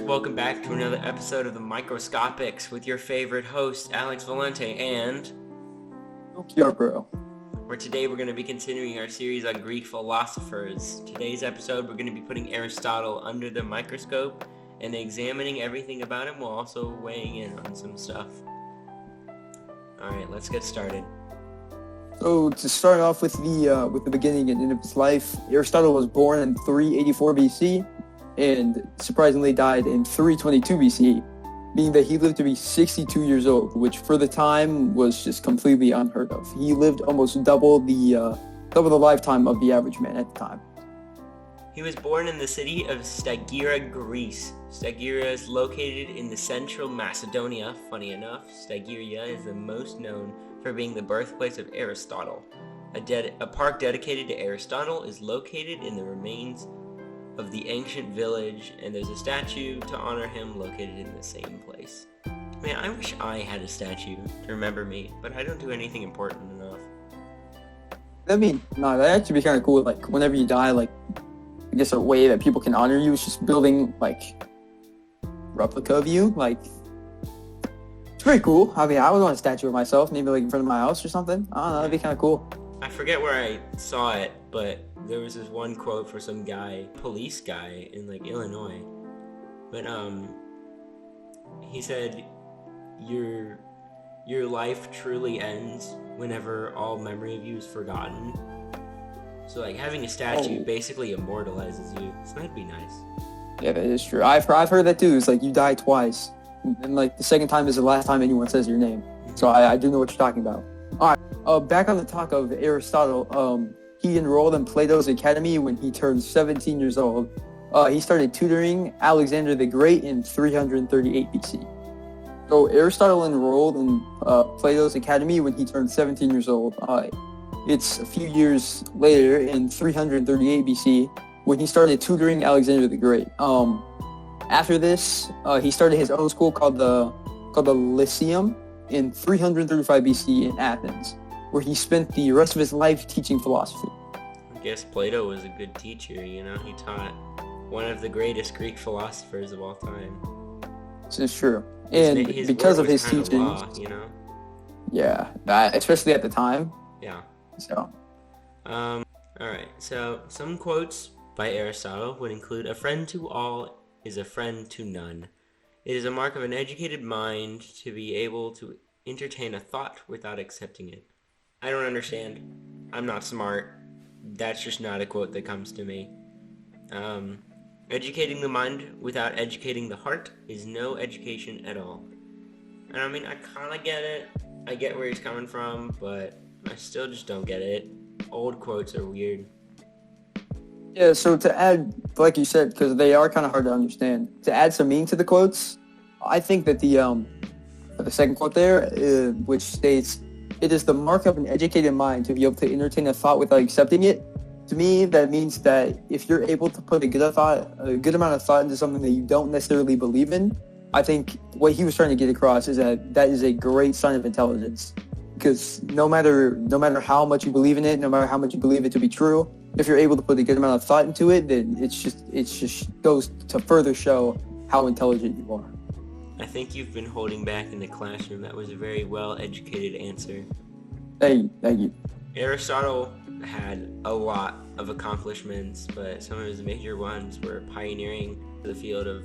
welcome back to another episode of the Microscopics with your favorite host, Alex Valente, and Bro. where today we're going to be continuing our series on Greek philosophers. Today's episode, we're going to be putting Aristotle under the microscope and examining everything about him while also weighing in on some stuff. Alright, let's get started. So to start off with the beginning and end of his life, Aristotle was born in 384 BC and surprisingly died in 322 BC, meaning that he lived to be 62 years old, which for the time was just completely unheard of. He lived almost double the lifetime of the average man at the time. He was born in the city of Stagira, Greece. Stagira is located in the central Macedonia. Funny enough, Stagira is the most known for being the birthplace of Aristotle. A park dedicated to Aristotle is located in the remains of the ancient village, and there's a statue to honor him located in the same place. Man, I wish I had a statue to remember me, but I don't do anything important enough. That'd actually be kind of cool. Like, whenever you die, like, I guess a way that people can honor you is just building, like, replica of you. Like, it's pretty cool. I mean, I would want a statue of myself, maybe, like, in front of my house or something. I don't know, that'd be kind of cool. I forget where I saw it, but there was this one quote for some police guy in, like, Illinois. But, he said, your life truly ends whenever all memory of you is forgotten. So, like, having a statue basically immortalizes you. So that'd be nice. Yeah, that is true. I've heard that too. It's like you die twice, and like the second time is the last time anyone says your name. So I do know what you're talking about. All right. Back on the talk of Aristotle. He enrolled in Plato's Academy when he turned 17 years old. He started tutoring Alexander the Great in 338 BC. So Aristotle enrolled in Plato's Academy when he turned 17 years old. It's a few years later, in 338 BC, when he started tutoring Alexander the Great. After this, he started his own school called the Lyceum in 335 BC in Athens, where he spent the rest of his life teaching philosophy. I guess Plato was a good teacher, you know? He taught one of the greatest Greek philosophers of all time. This is true. And because of his teachings, you know? Yeah, especially at the time. Yeah. So. Alright, so some quotes by Aristotle would include, "A friend to all is a friend to none. It is a mark of an educated mind to be able to entertain a thought without accepting it." I don't understand. I'm not smart. That's just not a quote that comes to me. Educating the mind without educating the heart is no education at all. And I mean, I kind of get it. I get where he's coming from, but I still just don't get it. Old quotes are weird. Yeah, so to add, like you said, because they are kind of hard to understand, to add some meaning to the quotes, I think that the second quote there, which states, "It is the mark of an educated mind to be able to entertain a thought without accepting it." To me, that means that if you're able to put a good amount of thought into something that you don't necessarily believe in, I think what he was trying to get across is that is a great sign of intelligence. Because no matter how much you believe in it, no matter how much you believe it to be true, if you're able to put a good amount of thought into it, then it just goes to further show how intelligent you are. I think you've been holding back in the classroom. That was a very well-educated answer. Thank you. Aristotle had a lot of accomplishments, but some of his major ones were pioneering the field of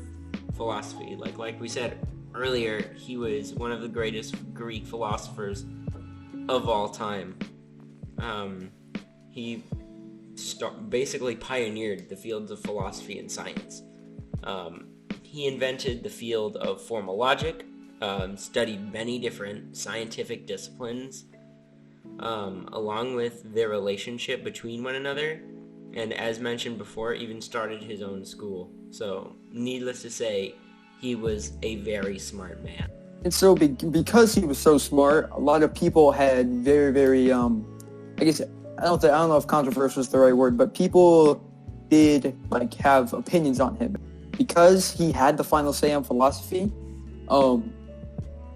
philosophy. Like we said earlier, he was one of the greatest Greek philosophers of all time. He basically pioneered the fields of philosophy and science. He invented the field of formal logic, studied many different scientific disciplines, along with their relationship between one another, and as mentioned before, even started his own school. So, needless to say, he was a very smart man. And so because he was so smart, a lot of people had very, very, I guess, I don't know if controversial is the right word, but people did, like, have opinions on him. Because he had the final say on philosophy,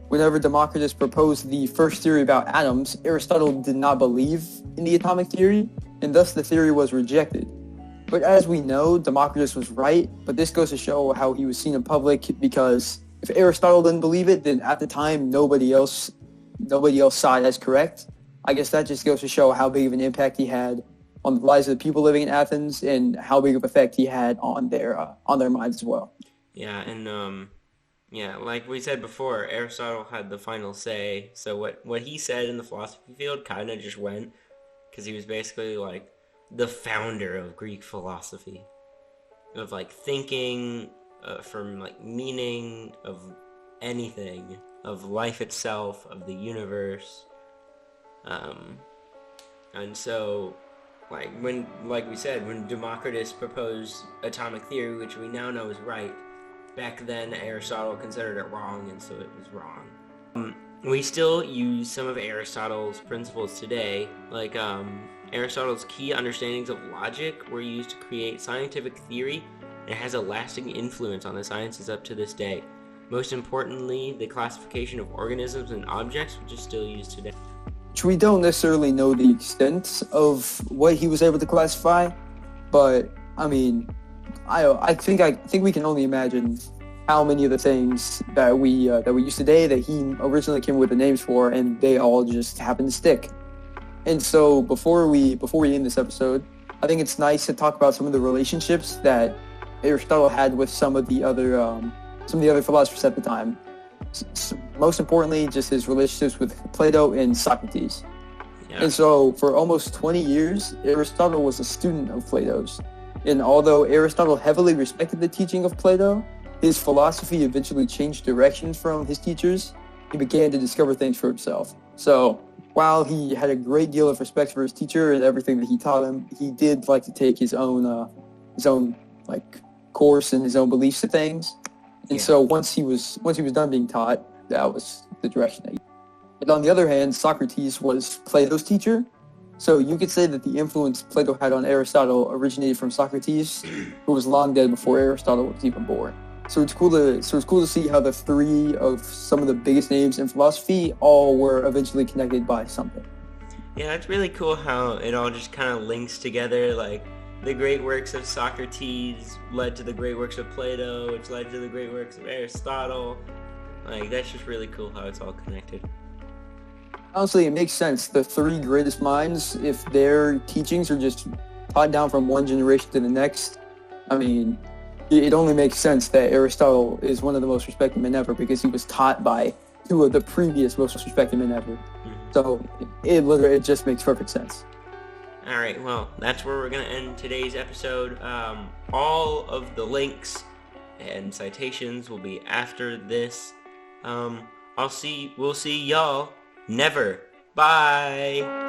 whenever Democritus proposed the first theory about atoms, Aristotle did not believe in the atomic theory, and thus the theory was rejected. But as we know, Democritus was right, but this goes to show how he was seen in public, because if Aristotle didn't believe it, then at the time nobody else saw it as correct. I guess that just goes to show how big of an impact he had on the lives of the people living in Athens, and how big of an effect he had on their minds as well. Yeah, and like we said before, Aristotle had the final say. So what he said in the philosophy field kind of just went, because he was basically like the founder of Greek philosophy, of like thinking from like meaning of anything, of life itself, of the universe. And so, like we said, when Democritus proposed atomic theory, which we now know is right, back then Aristotle considered it wrong, and so it was wrong. We still use some of Aristotle's principles today, like Aristotle's key understandings of logic were used to create scientific theory, and it has a lasting influence on the sciences up to this day. Most importantly, the classification of organisms and objects, which is still used today. Which we don't necessarily know the extent of what he was able to classify, but I mean, I think we can only imagine how many of the things that we use today that he originally came up with the names for, and they all just happen to stick. And so before we end this episode, I think it's nice to talk about some of the relationships that Aristotle had with some of the other philosophers at the time. Most importantly, just his relationships with Plato and Socrates. Yeah. And so for almost 20 years, Aristotle was a student of Plato's. And although Aristotle heavily respected the teaching of Plato, his philosophy eventually changed directions from his teachers. He began to discover things for himself. So while he had a great deal of respect for his teacher and everything that he taught him, he did like to take his own like course and his own beliefs to things. And so once he was done being taught, that was the direction that he. And on the other hand, Socrates was Plato's teacher. So you could say that the influence Plato had on Aristotle originated from Socrates, who was long dead before Aristotle was even born. So it's cool to see how the three of some of the biggest names in philosophy all were eventually connected by something. Yeah, it's really cool how it all just kind of links together. Like the great works of Socrates led to the great works of Plato, which led to the great works of Aristotle. Like that's just really cool how it's all connected. Honestly, it makes sense. The three greatest minds, if their teachings are just taught down from one generation to the next, I mean, it only makes sense that Aristotle is one of the most respected men ever, because he was taught by two of the previous most respected men ever. Mm-hmm. So it just makes perfect sense. All right, well, that's where we're going to end today's episode. All of the links and citations will be after this. We'll see y'all never. Bye.